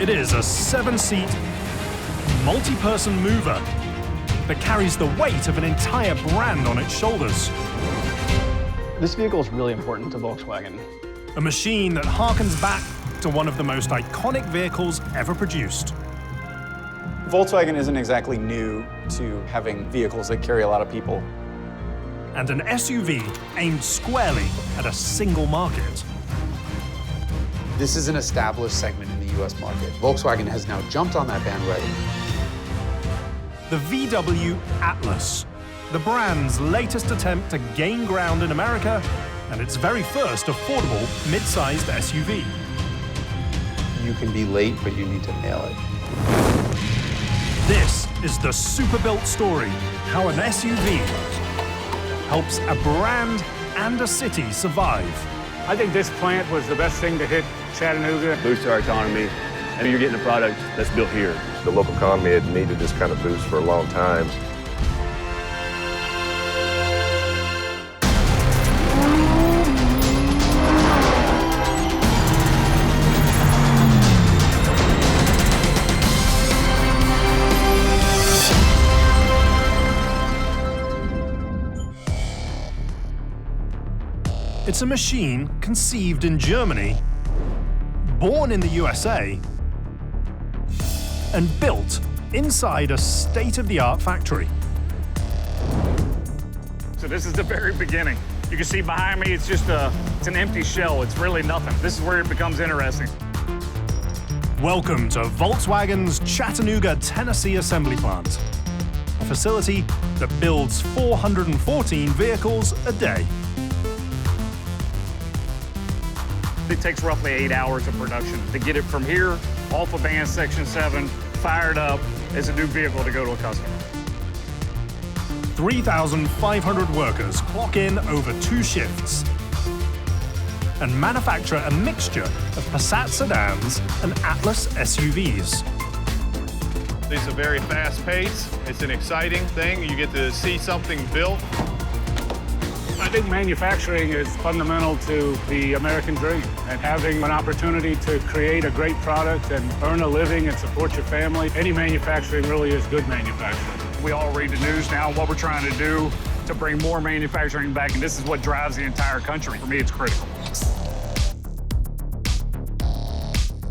It is a 7-seat, multi-person mover that carries the weight of an entire brand on its shoulders. This vehicle is really important to Volkswagen. A machine that harkens back to one of the most iconic vehicles ever produced. Volkswagen isn't exactly new to having vehicles that carry a lot of people. And an SUV aimed squarely at a single market. This is an established segment in the US market. Volkswagen has now jumped on that bandwagon. The VW Atlas, the brand's latest attempt to gain ground in America and its very first affordable mid-sized SUV. You can be late, but you need to nail it. This is the Superbuild story, how an SUV helps a brand and a city survive. I think this plant was the best thing to hit Chattanooga. Boost our economy, and you're getting a product that's built here. The local economy had needed this kind of boost for a long time. It's a machine conceived in Germany, born in the USA, and built inside a state-of-the-art factory. So this is the very beginning. You can see behind me, it's an empty shell. It's really nothing. This is where it becomes interesting. Welcome to Volkswagen's Chattanooga, Tennessee assembly plant, a facility that builds 414 vehicles a day. It takes roughly 8 hours of production to get it from here, off of band section 7, fired up as a new vehicle to go to a customer. 3,500 workers clock in over 2 shifts and manufacture a mixture of Passat sedans and Atlas SUVs. It's a very fast pace. It's an exciting thing. You get to see something built. I think manufacturing is fundamental to the American dream, and having an opportunity to create a great product and earn a living and support your family. Any manufacturing really is good manufacturing. We all read the news now, what we're trying to do to bring more manufacturing back, and this is what drives the entire country. For me, it's critical.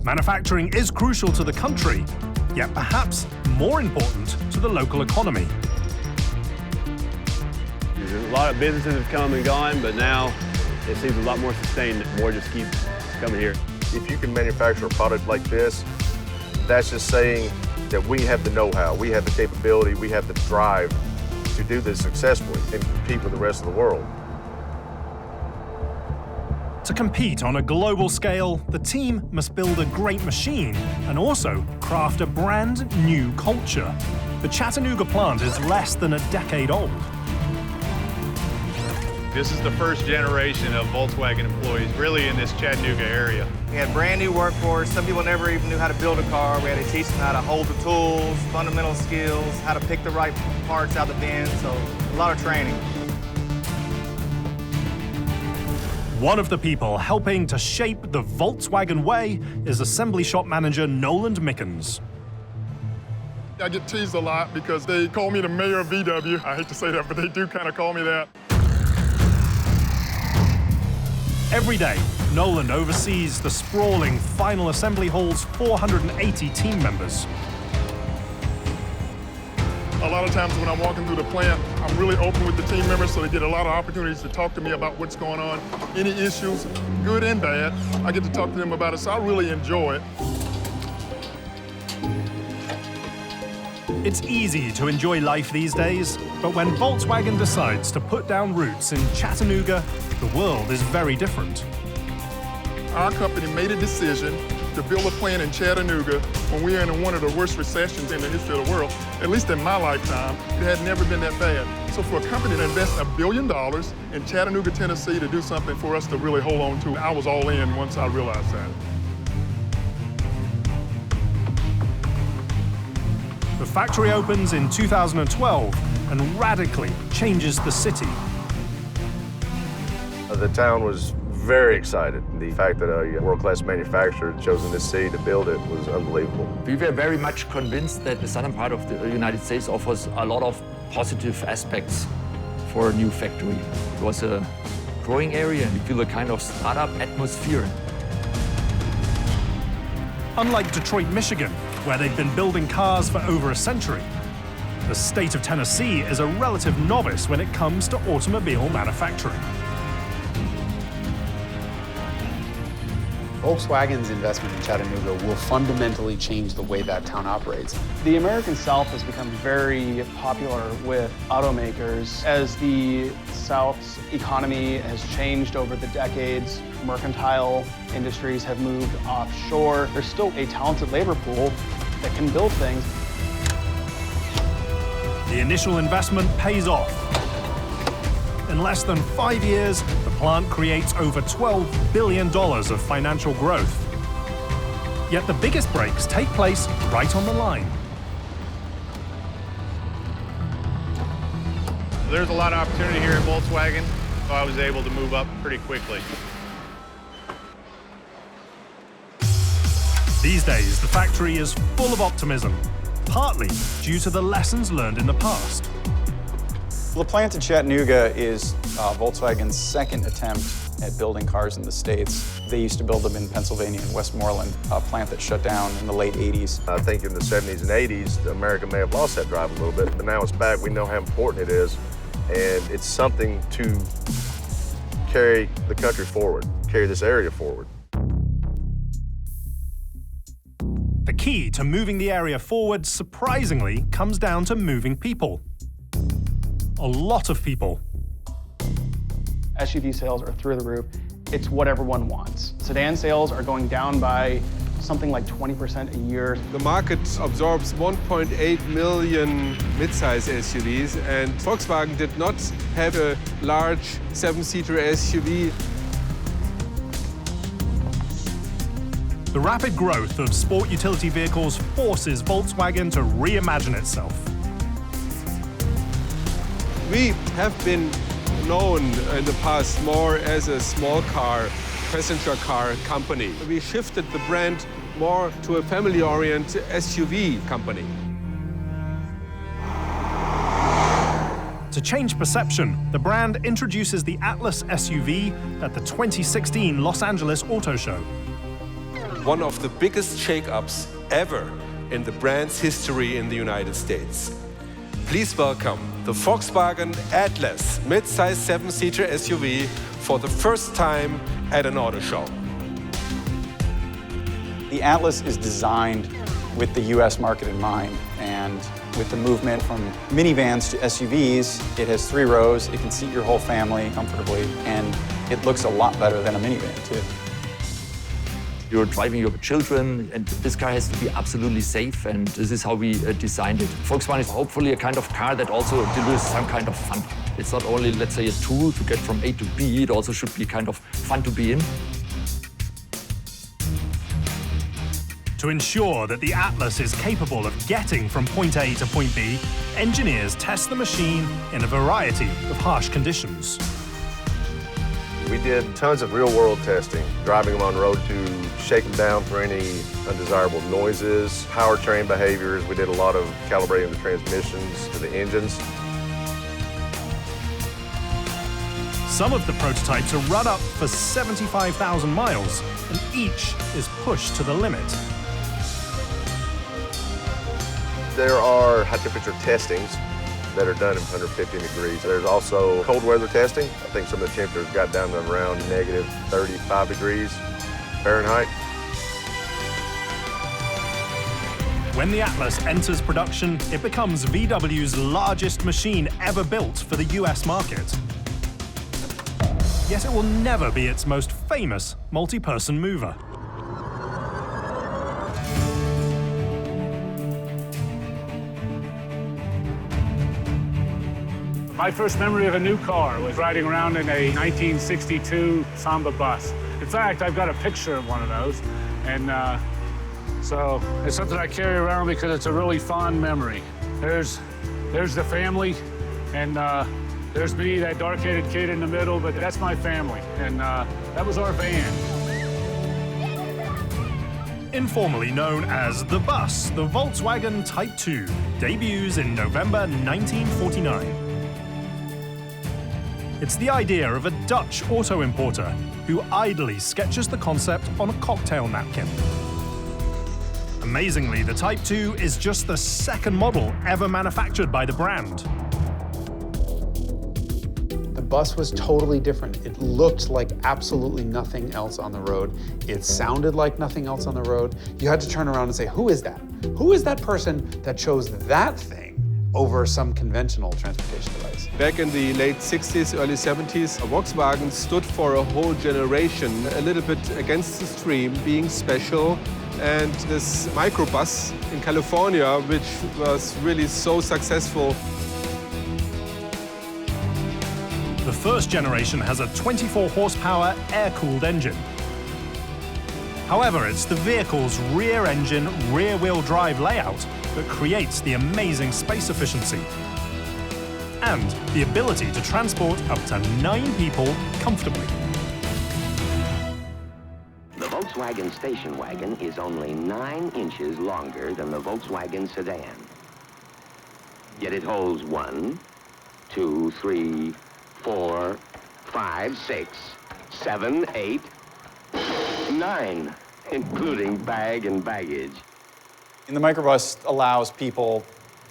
Manufacturing is crucial to the country, yet perhaps more important to the local economy. A lot of businesses have come and gone, but now it seems a lot more sustained. More just keep coming here. If you can manufacture a product like this, that's just saying that we have the know-how, we have the capability, we have the drive to do this successfully and compete with the rest of the world. To compete on a global scale, the team must build a great machine and also craft a brand new culture. The Chattanooga plant is less than a decade old. This is the first generation of Volkswagen employees really in this Chattanooga area. We had brand new workforce. Some people never even knew how to build a car. We had to teach them how to hold the tools, fundamental skills, how to pick the right parts out the bin, so a lot of training. One of the people helping to shape the Volkswagen way is assembly shop manager Noland Mickens. I get teased a lot because they call me the mayor of VW. I hate to say that, but they do kind of call me that. Every day, Noland oversees the sprawling final assembly hall's 480 team members. A lot of times when I'm walking through the plant, I'm really open with the team members, so they get a lot of opportunities to talk to me about what's going on. Any issues, good and bad, I get to talk to them about it, so I really enjoy it. It's easy to enjoy life these days, but when Volkswagen decides to put down roots in Chattanooga, the world is very different. Our company made a decision to build a plant in Chattanooga when we were in one of the worst recessions in the history of the world. At least in my lifetime, it had never been that bad. So for a company to invest $1 billion in Chattanooga, Tennessee to do something for us to really hold on to, I was all in once I realized that. The factory opens in 2012 and radically changes the city. The town was very excited. The fact that a world-class manufacturer had chosen this city to build it was unbelievable. We were very much convinced that the southern part of the United States offers a lot of positive aspects for a new factory. It was a growing area, and we feel a kind of startup atmosphere. Unlike Detroit, Michigan, where they've been building cars for over a century, the state of Tennessee is a relative novice when it comes to automobile manufacturing. Volkswagen's investment in Chattanooga will fundamentally change the way that town operates. The American South has become very popular with automakers. As the South's economy has changed over the decades, mercantile industries have moved offshore. There's still a talented labor pool that can build things. The initial investment pays off. In less than 5 years, the plant creates over $12 billion of financial growth. Yet the biggest breaks take place right on the line. There's a lot of opportunity here at Volkswagen, so I was able to move up pretty quickly. These days, the factory is full of optimism, partly due to the lessons learned in the past. Well, the plant in Chattanooga is Volkswagen's second attempt at building cars in the States. They used to build them in Pennsylvania and Westmoreland, a plant that shut down in the late 80s. I think in the 70s and 80s, America may have lost that drive a little bit, but now it's back. We know how important it is, and it's something to carry the country forward, carry this area forward. The key to moving the area forward, surprisingly, comes down to moving people. A lot of people. SUV sales are through the roof. It's what everyone wants. Sedan sales are going down by something like 20% a year. The market absorbs 1.8 million mid-size SUVs, and Volkswagen did not have a large seven-seater SUV. The rapid growth of sport utility vehicles forces Volkswagen to reimagine itself. We have been known in the past more as a small car, passenger car company. We shifted the brand more to a family-oriented SUV company. To change perception, the brand introduces the Atlas SUV at the 2016 Los Angeles Auto Show. One of the biggest shake-ups ever in the brand's history in the United States. Please welcome the Volkswagen Atlas mid-size seven-seater SUV for the first time at an auto show. The Atlas is designed with the US market in mind, and with the movement from minivans to SUVs, it has 3 rows, it can seat your whole family comfortably, and it looks a lot better than a minivan, too. You're driving your children, and this car has to be absolutely safe, and this is how we designed it. Volkswagen is hopefully a kind of car that also delivers some kind of fun. It's not only, let's say, a tool to get from A to B, it also should be kind of fun to be in. To ensure that the Atlas is capable of getting from point A to point B, engineers test the machine in a variety of harsh conditions. We did tons of real-world testing, driving them on the road to shake them down for any undesirable noises, powertrain behaviors. We did a lot of calibrating the transmissions to the engines. Some of the prototypes are run up for 75,000 miles, and each is pushed to the limit. There are high-temperature testings that are done in 150 degrees. There's also cold weather testing. I think some of the temperatures got down to around negative 35 degrees Fahrenheit. When the Atlas enters production, it becomes VW's largest machine ever built for the US market. Yet it will never be its most famous multi-person mover. My first memory of a new car was riding around in a 1962 Samba bus. In fact, I've got a picture of one of those, and so it's something I carry around because it's a really fond memory. There's the family, and There's me, that dark-headed kid in the middle, but that's my family, and that was our van. Informally known as the Bus, the Volkswagen Type 2 debuts in November 1949. It's the idea of a Dutch auto importer who idly sketches the concept on a cocktail napkin. Amazingly, the Type 2 is just the second model ever manufactured by the brand. The Bus was totally different. It looked like absolutely nothing else on the road. It sounded like nothing else on the road. You had to turn around and say, who is that? Who is that person that chose that thing over some conventional transportation device? Back in the late 60s, early 70s, Volkswagen stood for a whole generation, a little bit against the stream, being special. And this Microbus in California, which was really so successful. The first generation has a 24 horsepower air-cooled engine. However, it's the vehicle's rear engine, rear-wheel drive layout that creates the amazing space efficiency and the ability to transport up to 9 people comfortably. The Volkswagen station wagon is only 9 inches longer than the Volkswagen sedan. Yet it holds 1, 2, 3, 4, 5, 6, 7, 8, 9, including bag and baggage. And the Microbus allows people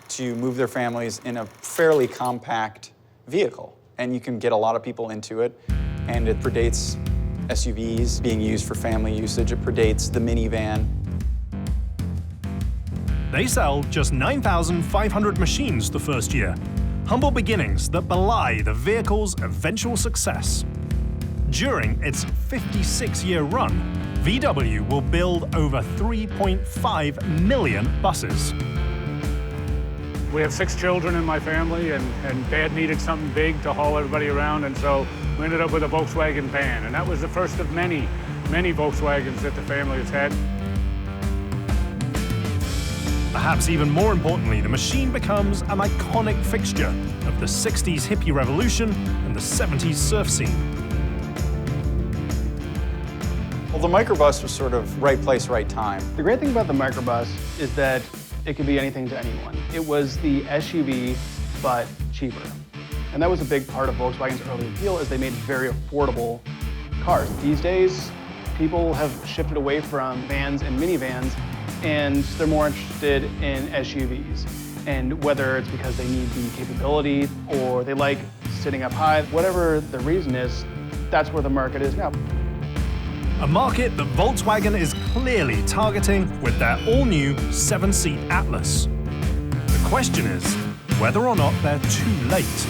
to move their families in a fairly compact vehicle. And you can get a lot of people into it, and it predates SUVs being used for family usage. It predates the minivan. They sell just 9,500 machines the first year. Humble beginnings that belie the vehicle's eventual success. During its 56-year run, VW will build over 3.5 million buses. We have 6 children in my family, and Dad needed something big to haul everybody around, and so we ended up with a Volkswagen van, and that was the first of many, many Volkswagens that the family has had. Perhaps even more importantly, the machine becomes an iconic fixture of the 60s hippie revolution and the 70s surf scene. Well, the Microbus was sort of right place, right time. The great thing about the Microbus is that it could be anything to anyone. It was the SUV, but cheaper. And that was a big part of Volkswagen's early appeal, is they made very affordable cars. These days, people have shifted away from vans and minivans, and they're more interested in SUVs. And whether it's because they need the capability or they like sitting up high, whatever the reason is, that's where the market is now. A market that Volkswagen is clearly targeting with their all-new 7-seat Atlas. The question is whether or not they're too late.